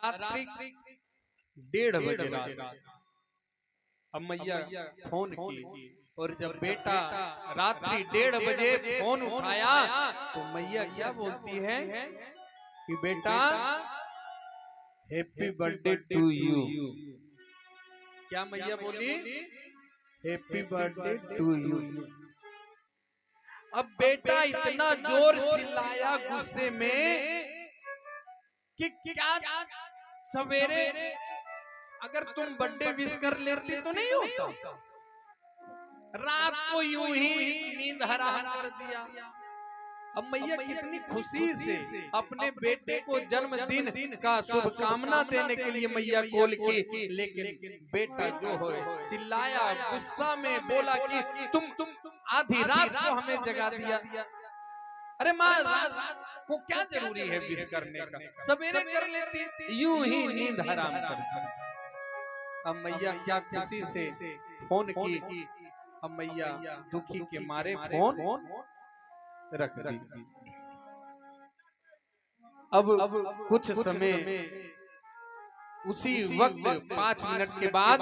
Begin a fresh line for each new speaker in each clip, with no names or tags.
रात्रि 1:30 बजे रात। अब मैया फोन की और जब बेटा रात्रि 1:30 बजे फोन उठाया तो मैया क्या बोलती है कि बेटा हैप्पी बर्थडे टू यू। क्या मैया बोली? Happy birthday to you. अब बेटा इतना जोर चिल्लाया गुस्से में कि क्या सवेरे अगर तुम बर्थडे विश कर लेती तो नहीं होता, रात को यूं ही नींद हराम कर दिया। अब मैया कितनी खुशी से अपने बेटे को जन्मदिन का शुभकामना देने के लिए मैया कॉल की, लेकिन बेटा जो हो चिल्लाया, गुस्सा में बोला कि तुम आधी रात को हमें जगा दिया। अरे माँ, रात को क्या जरूरी है विश करने का, सवेरे कर लेती, यूं ही नींद हराम कर दी। अब मैया क्या खुशी से फोन की। अब मैया दुखी के मारे फोन रख दी। अब कुछ समय उसी वक्त 5 मिनट के बाद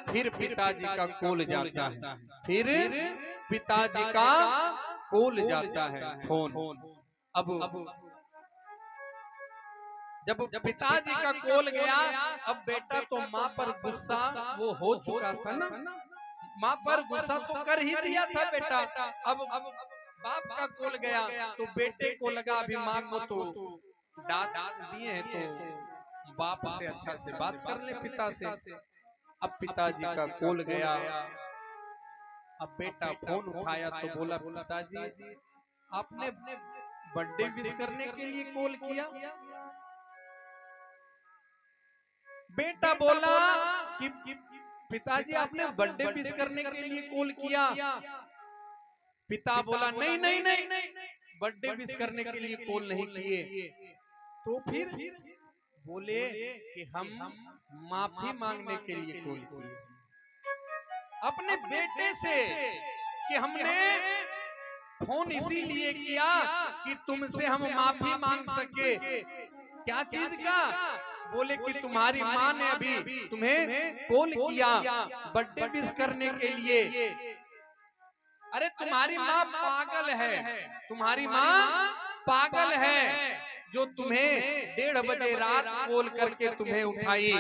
फिर पिताजी का कॉल जाता है। फिर पिताजी का कॉल जाता है फोन। अब जब पिताजी का कॉल गया, अब बेटा तो माँ पर गुस्सा वो हो चुका था ना, माँ पर गुस्सा तो कर ही दिया था बेटा। अब बाप का कॉल गया तो बेटे को लगा अभी माँ को तो डांट दिए हैं तो बाप से अच्छा से बात कर ले पिता से। अब पिताजी का कॉल गया, अब बेटा फोन उठाया तो बोला पिताजी आपने बर्थडे विश करने के लिए कॉल किया? बेटा बोला कि पिताजी आपने बर्थडे विश करने के लिए कॉल किया। पिता बोला नहीं नहीं नहीं, बर्थडे विश करने के लिए कॉल नहीं किए। तो फिर बोले कि हम माफी मांगने के लिए कॉल किए अपने बेटे से, कि हमने फोन इसीलिए किया कि तुमसे हम माफी मांग सके। क्या चीज का? बोले कि तुम्हारी माँ ने अभी तुम्हें कॉल किया बर्थडे विश करने के लिए। अरे तुम्हारी माँ पागल है, तुम्हारी माँ पागल है जो तुम्हें 1:30 बजे रात कॉल करके तुम्हें उठाई,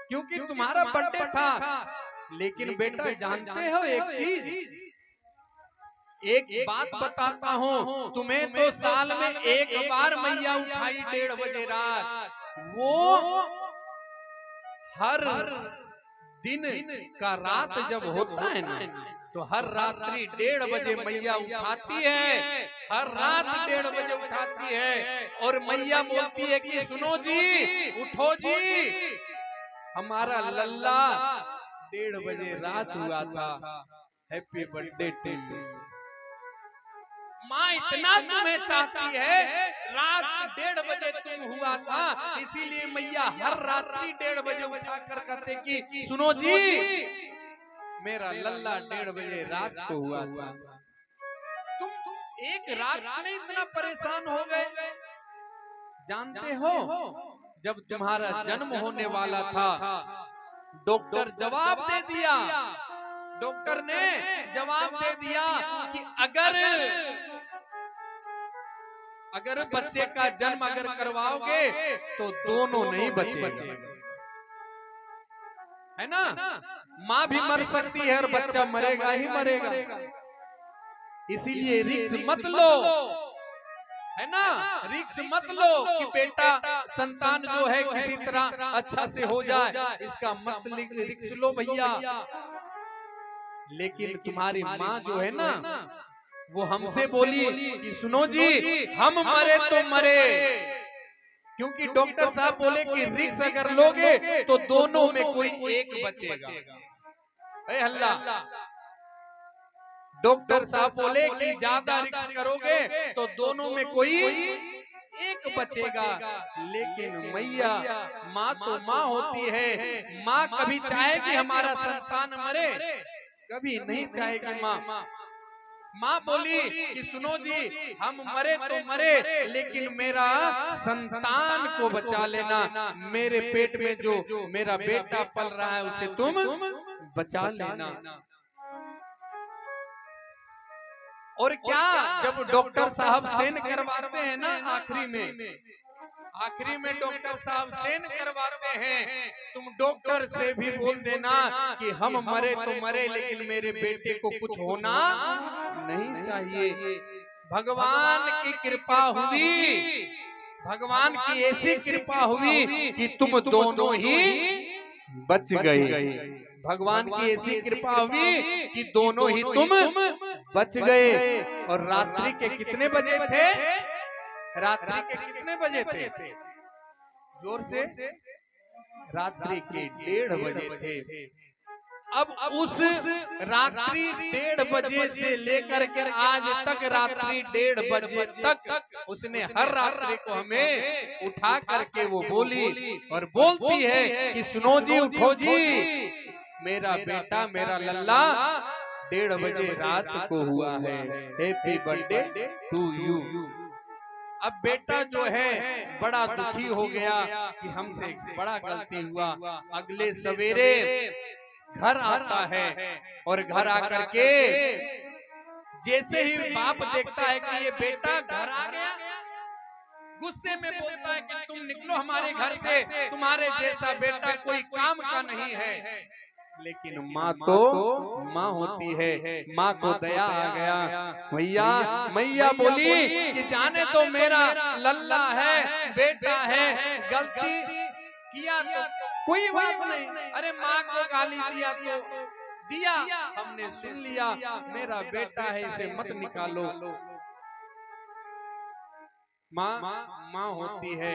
क्योंकि तुम्हारा बर्थडे था। लेकिन बेटा जानते हो एक चीज, एक बात बताता हूँ तुम्हें, तो साल में एक बार मैया उठाई 1:30 बजे रात, वो हर दिन का रात जब होता है ना, तो हर रात्रि 1:30 बजे मैया उठाती है, हर रात 1:30 बजे उठाती है। और मैया बोलती है कि सुनो जी, उठो जी, हमारा लल्ला 1:30 बजे रात हुआ था, हैप्पी बर्थडे टू यू। माँ इतना तुम्हें चाहती है, रात 1:30 बजे तुम हुआ था, इसीलिए मैया हर रात्रि 1:30 बजे उठा कर कहते कि सुनो जी, मेरा लल्ला 1:30 बजे रात को हुआ था। तुम एक रात में इतना परेशान हो गए। जानते हो जब तुम्हारा जन्म होने वाला था, डॉक्टर जवाब दे दिया, डॉक्टर ने जवाब दे दिया कि अगर बच्चे का जन्म अगर करवाओगे तो दोनों नहीं बचेंगे, है ना? माँ भी मर सकती है और बच्चा मरेगा ही मरेगा। इसीलिए रिस्क मत लो, है ना? रिस्क मत लो कि बेटा संतान जो है किसी तरह अच्छा से हो जाए, इसका मत रिस्क लो भैया। लेकिन तुम्हारी माँ जो है ना, वो हमसे बोली कि सुनो जी, हम मरे तो मरे, क्योंकि डॉक्टर साहब बोले कि रिस्क अगर लोगे तो दोनों में कोई एक बचेगा। हल्ला, डॉक्टर साहब बोले कि ज्यादा रिस्क करोगे तो दोनों में कोई एक बचेगा। लेकिन मैया माँ तो माँ होती है, माँ कभी चाहे कि हमारा संतान मरे? कभी नहीं चाहेगी माँ। माँ बोली कि सुनो जी, हम मरे तो मरे, लेकिन मेरा संतान को बचा लेना। मेरे पेट में जो मेरा बेटा पल रहा है उसे तुम बचा लेना। और क्या, जब डॉक्टर साहब सेन करवाते हैं ना, आखिरी में डॉक्टर साहब सेन करवाते हैं, तुम डॉक्टर से भी बोल देना कि हम मरे तो मरे, लेकिन मेरे बेटे को कुछ होना नहीं चाहिए। भगवान की कृपा हुई, भगवान की ऐसी कृपा हुई कि तुम दोनों ही बच गए। भगवान की ऐसी कृपा हुई कि दोनों ही तुम बच गए। और रात्रि के कितने बजे थे? रात्रि के कितने बजे थे? जोर से। रात्रि के 1:30 बजे थे। अब उस रात्रि 1:30 बजे से लेकर के आज तक, रात्रि 1:30 बजे तक उसने हर रात्रि को हमें उठा करके वो बोली और बोलती है कि सुनो जी, उठो जी, मेरा बेटा, मेरा लल्ला 1:30 बजे रात को हुआ है, हैप्पी बर्थडे टू यू। अब बेटा जो है बड़ा दुखी हो गया कि हमसे बड़ा गलती हुआ। अगले सवेरे घर आता है और घर आकर के जैसे ही बाप देखता है कि ये बेटा घर आ गया, गुस्से में बोलता है कि तुम निकलो हमारे घर से, तुम्हारे जैसा बेटा कोई काम का नहीं है। लेकिन माँ तो माँ होती है, माँ को दया आ गया। मैया बोली कि जाने तो मेरा लल्ला है, बेटा है, गलती किया तो कोई बात नहीं, अरे माँ को गाली दिया तो दिया, हमने सुन लिया, मेरा बेटा है, इसे मत निकालो। माँ होती है,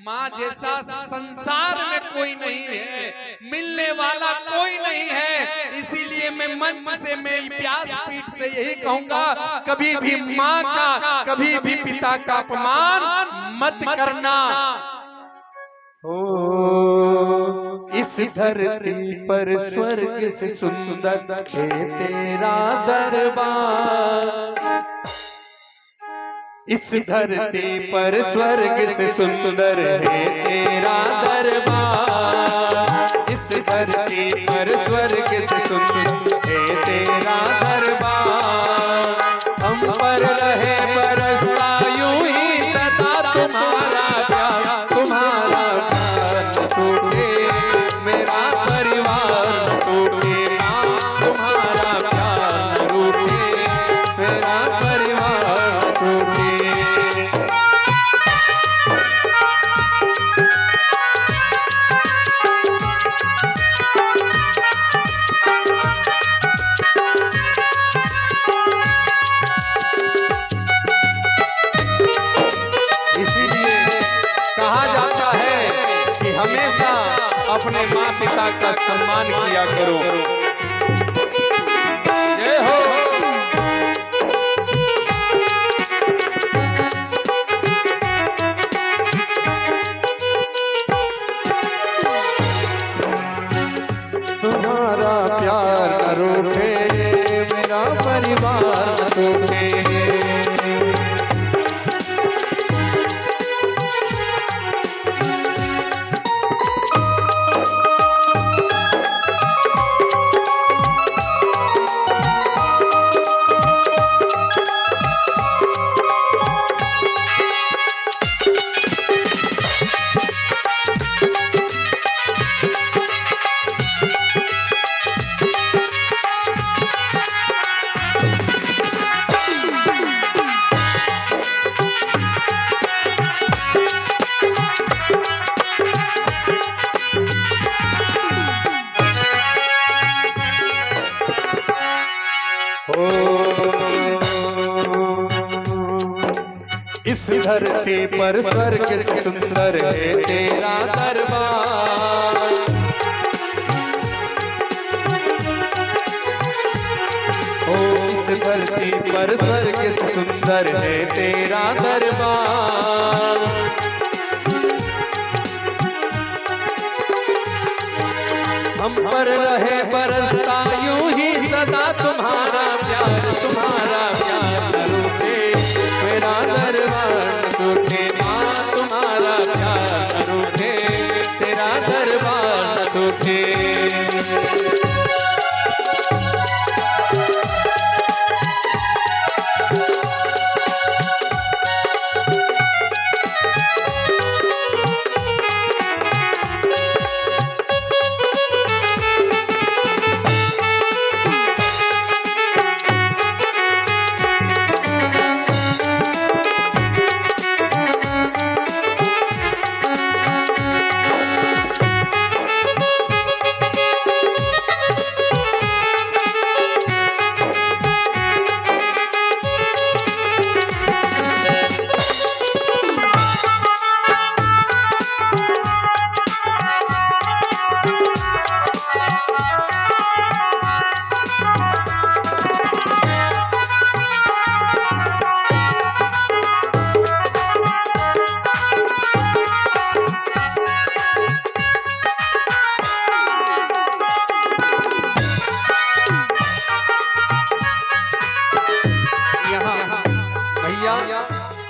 माँ जैसा संसार में कोई नहीं है, मिलने वाला कोई नहीं है। इसीलिए मैं मंच से, मैं व्यासपीठ से यही कहूंगा, कभी भी माँ का, कभी भी पिता का अपमान मत करना।
इस धरती पर स्वर्ग से सुंदर है तेरा दरबार, इस धरती पर स्वर्ग से सुंदर है तेरा दरबार, इस धरती पर स्वर्ग से सुंदर है तेरा दरबार। हम पर रहे बरसता यूं ही सदा तुम्हारा प्यार, तुम्हारा प्यार टूटे मेरा परिवार टूटे, तुम्हारा प्यार टूटे मेरा परिवार टूटे। हमेशा अपने माँ पिता का सम्मान किया करो। जय हो। तुम्हारा प्यार रूठे मेरा परिवार रूठे, इस धरती पर स्वर्ग से सुंदर है तेरा दरबार, ओ इस धरती पर स्वर्ग से सुंदर है तेरा दरबार। हम पर रहे बरसता यूं ही सदा तुम्हारा प्यार, तुम्हारा सूखे।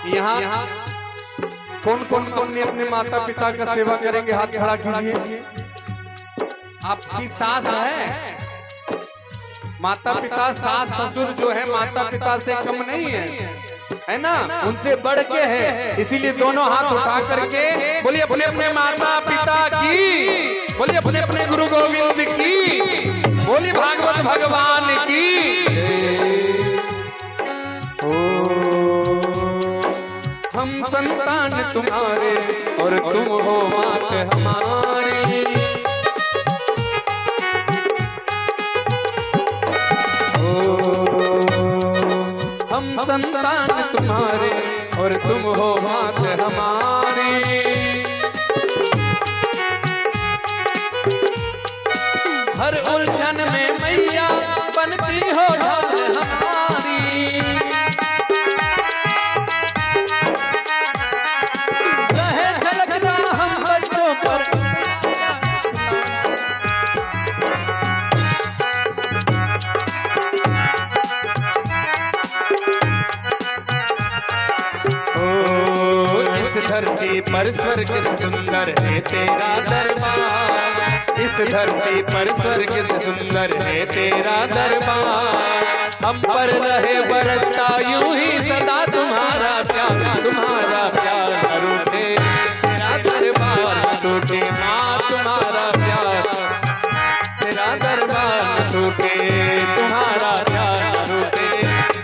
यहाँ कौन कौन अपने अपने माता पिता का सेवा करेंगे? हाथ खड़ा कीजिए। आपकी सास है, माता पिता सास ससुर जो है माता पिता से कम नहीं है ना, उनसे बढ़ के है। इसीलिए दोनों हाथ उठा करके बोलिए अपने अपने माता पिता की, बोलिए अपने अपने गुरु गोविंद की, बोलिए भागवत भगवान की। हम संतान तुम्हारे और तुम हो मात हमारी। हम संतान तुम्हारे और तुम हो मात हमारी। हर उलझन में मैया बनती हो ढाल हमारी। रहे झलकना हम बच्चों पर धरती पर स्वर्ग से सुंदर है तेरा दरबार। इस धरती पर स्वर्ग से सुंदर है तेरा दरबार। हम पर रहे बरसता यूं ही सदा तुम्हारा प्यार, तुम्हारा प्यार न रूठे तेरा दरबार न टूटे माँ तुम्हारा प्यार। तेरा दरबार न टूटे तुम्हारा प्यार न रूठे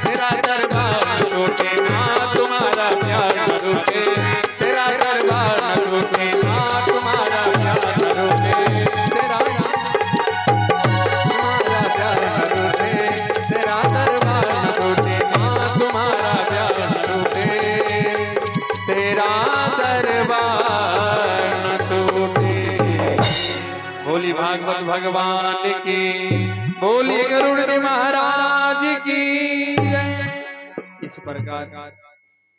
तेरा दरबार न टूटे माँ तुम्हारा प्यार न रूठे तेरा दरबार न टूटे माँ तुम्हारा प्यार न रूठे तेरा तुम्हारा प्यार न रूठे तेरा दरबार न टूटे माँ तुम्हारा प्यार न रूठे तेरा दरबार न टूटे। बोली भागवत भगवान की, बोली गरुड़ महाराज की। इस प्रकार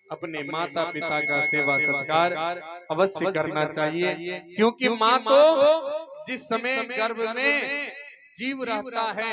अपने माता पिता का सेवा सत्कार अवश्य करना चाहिए, क्योंकि माँ तो जिस समय गर्भ में जीव रहता है